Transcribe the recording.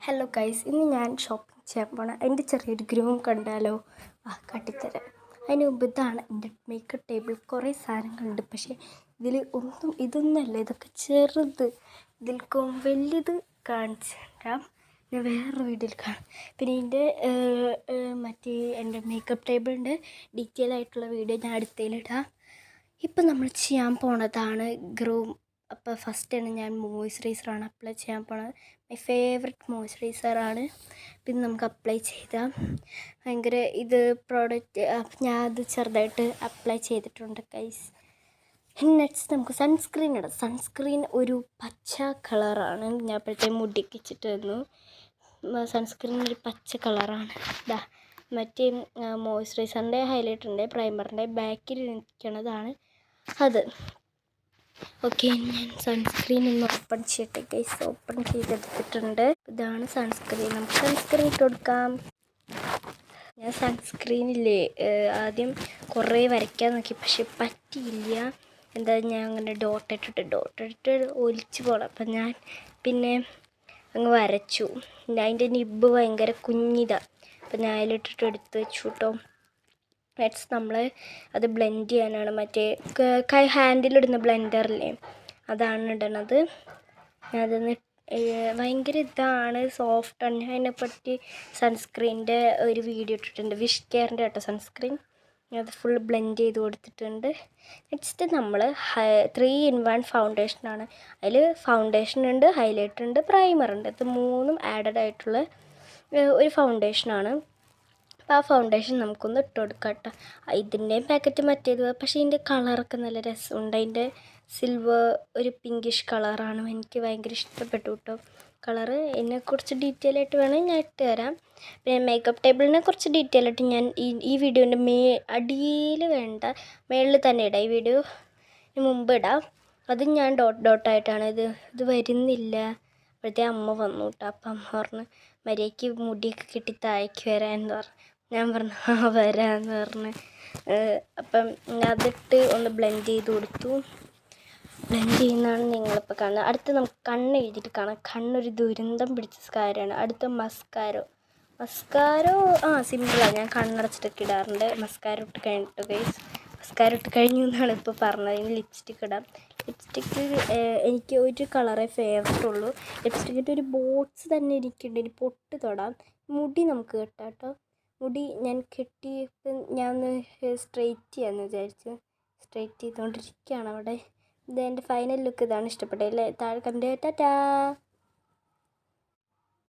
Hello guys, ഇന്ന് ഞാൻ shopping ചെയ്യാൻ പോകണം. എൻ്റെ ചെറിയൊരു ഗ്രൂം കണ്ടാലോ? കാട്ടിത്തരാം. അതിന് മുമ്പ് ഇതാണ് എൻ്റെ മേക്കപ്പ് ടേബിൾ. കുറേ സാധനങ്ങളുണ്ട്, പക്ഷേ ഇതൊന്നുമല്ല, ഇതൊക്കെ ചെറുത്. ഇതിൽക്കും വലിയത് കാണിച്ചു തരാം. ഞാൻ വേറൊരു വീഡിയോയിൽ കാണാം. പിന്നെ ഇതിൻ്റെ എൻ്റെ മേക്കപ്പ് ടേബിളിൻ്റെ ഡീറ്റെയിൽ ആയിട്ടുള്ള വീഡിയോ ഞാൻ അടുത്തതിലിടാം. ഇപ്പം നമ്മൾ ചെയ്യാൻ പോണതാണ് ഗ്രൂം. അപ്പോൾ ഫസ്റ്റാണ് ഞാൻ മോയ്സ്ചറൈസറാണ് അപ്ലൈ ചെയ്യാൻ പോണത്. മൈ ഫേവററ്റ് മോയ്സ്ചറൈസറാണ്. പിന്നെ നമുക്ക് അപ്ലൈ ചെയ്താൽ ഭയങ്കര പ്രോഡക്റ്റ് ഞാൻ അത് ചെറുതായിട്ട് അപ്ലൈ ചെയ്തിട്ടുണ്ട് ഗൈസ്. നെക്സ്റ്റ് നമുക്ക് സൺസ്ക്രീൻ ഇടാം. സൺസ്ക്രീൻ ഒരു പച്ച കളറാണ്. ഞാൻ അപ്പോഴത്തെ മുടിക്ക് വെച്ചിട്ട് തന്നു. സൺസ്ക്രീൻ ഒരു പച്ച കളറാണ്. മറ്റേ മോയ്സ്ചറൈസറിൻ്റെ ഹൈലൈറ്ററിൻ്റെ പ്രൈമറിൻ്റെ ബാക്കിൽ നിൽക്കുന്നതാണ് അത്. ഓക്കെ, ഞാൻ സൺസ്ക്രീൻ ഒന്ന് ഓപ്പൺ ചെയ്യട്ടെ ഗൈസ്. ഓപ്പൺ ചെയ്തെടുത്തിട്ടുണ്ട്. ഇതാണ് സൺസ്ക്രീൻ. നമുക്ക് സൺസ്ക്രീൻ ഇട്ട് കൊടുക്കാം. ഞാൻ സൺസ്ക്രീനില്ലേ ആദ്യം കുറേ വരയ്ക്കാൻ നോക്കി, പക്ഷെ പറ്റിയില്ല. ഞാൻ അങ്ങനെ ഡോട്ടിട്ട് ഒലിച്ച് പോകണം. അപ്പം ഞാൻ പിന്നെ അങ്ങ് വരച്ചു. അതിൻ്റെ നിബ്ബ് ഭയങ്കര കുഞ്ഞിതാണ്. അപ്പം ഞാൻ അതിലിട്ടിട്ട് എടുത്ത് വെച്ചു കേട്ടോ. നെക്സ്റ്റ് നമ്മൾ അത് ബ്ലെൻഡ് ചെയ്യാനാണ്. മറ്റേ ഹാൻഡിലിടുന്ന ബ്ലെൻഡറില്ലേ, അതാണ് ഇടണത്. അതൊന്ന് ഭയങ്കര സോഫ്റ്റാണ്. ഞാൻ അതിനെപ്പറ്റി സൺസ്ക്രീനിൻ്റെ ഒരു വീഡിയോ ഇട്ടിട്ടുണ്ട്, വിഷ് കെയറിൻ്റെ കേട്ടോ സൺസ്ക്രീൻ. അത് ഫുൾ ബ്ലെൻഡ് ചെയ്ത് കൊടുത്തിട്ടുണ്ട്. നെക്സ്റ്റ് നമ്മൾ 3-in-1 ഫൗണ്ടേഷനാണ്. അതിൽ ഫൗണ്ടേഷൻ ഉണ്ട്, ഹൈലൈറ്റർ ഉണ്ട്, പ്രൈമർ ഉണ്ട്. ഇത് മൂന്നും ആഡഡ് ആയിട്ടുള്ള ഒരു ഫൗണ്ടേഷനാണ്. അപ്പോൾ ആ ഫൗണ്ടേഷൻ നമുക്കൊന്ന് ഇട്ട് കൊടുക്കാം കേട്ടോ. ഇതിൻ്റെയും പാക്കറ്റ് മറ്റേത്, പക്ഷേ ഇതിൻ്റെ കളറൊക്കെ നല്ല രസമുണ്ട്. അതിൻ്റെ സിൽവർ ഒരു പിങ്കിഷ് കളറാണ്. എനിക്ക് ഭയങ്കര ഇഷ്ടപ്പെട്ടു കേട്ടോ കളറ്. ഇതിനെക്കുറിച്ച് ഡീറ്റെയിൽ ആയിട്ട് വേണമെങ്കിൽ ഞാൻ ഇട്ട് തരാം. പിന്നെ മേക്കപ്പ് ടേബിളിനെ കുറിച്ച് ഡീറ്റെയിൽ ആയിട്ട് ഞാൻ ഈ വീഡിയോൻ്റെ അടിയിൽ വേണ്ട, മേളിൽ തന്നെ ഇടാം. ഈ വീഡിയോന് മുമ്പ് ഇടാം. അത് ഞാൻ ഡോട്ടായിട്ടാണ് ഇത് വരുന്നില്ല. അപ്പോഴത്തെ അമ്മ വന്നു കേട്ടോ. അപ്പം അമ്മ പറഞ്ഞു മര്യാദയ്ക്ക് മുടിയൊക്കെ കെട്ടി താഴേക്ക് വരാമെന്ന് പറഞ്ഞു. ഞാൻ പറഞ്ഞു വരാമെന്ന് പറഞ്ഞ്. അപ്പം അതിട്ട് ഒന്ന് ബ്ലെൻഡ് ചെയ്ത് കൊടുത്തു. ബ്ലെൻഡ് ചെയ്യുന്നതാണ് നിങ്ങളിപ്പോൾ കാണുന്നത്. അടുത്ത് നമുക്ക് കണ്ണ് എഴുതിയിട്ട് കാണാം. കണ്ണൊരു ദുരന്തം പിടിച്ച കാര്യമാണ്. അടുത്ത മസ്കാരോ സിമ്പിളാണ്. ഞാൻ കണ്ണടച്ചിട്ടൊക്കെ ഇടാറുണ്ട്. മസ്കാര ഇട്ട് കഴിഞ്ഞിട്ട് ഗൈസ്. മസ്കാര ഇട്ട് കഴിഞ്ഞു എന്നാണ് ഇപ്പോൾ പറഞ്ഞത്. ഇനി ലിപ്സ്റ്റിക്ക് ഇടാം. ലിപ്സ്റ്റിക്ക് എനിക്ക് ഒരു കളറേ ഫേവററ്റ് ഉള്ളൂ. ലിപ്സ്റ്റിക്കിൻ്റെ ഒരു ബോട്ട്സ് തന്നെ എനിക്കുണ്ട്. ഇനി പൊട്ട് തൊടാം. മുടി നമുക്ക് കെട്ടാം കേട്ടോ. മുടി ഞാൻ കെട്ടിയപ്പോൾ ഞാൻ ഒന്ന് സ്ട്രെയിറ്റ് ചെയ്യാമെന്ന് വിചാരിച്ചു. സ്ട്രെയിറ്റ് ചെയ്തുകൊണ്ടിരിക്കുകയാണ് അവിടെ. എൻ്റെ ഫൈനൽ ലുക്ക് ഇതാണ്. ഇഷ്ടപ്പെട്ടല്ലേ? താഴെ കണ്ടേ. ടാറ്റാ.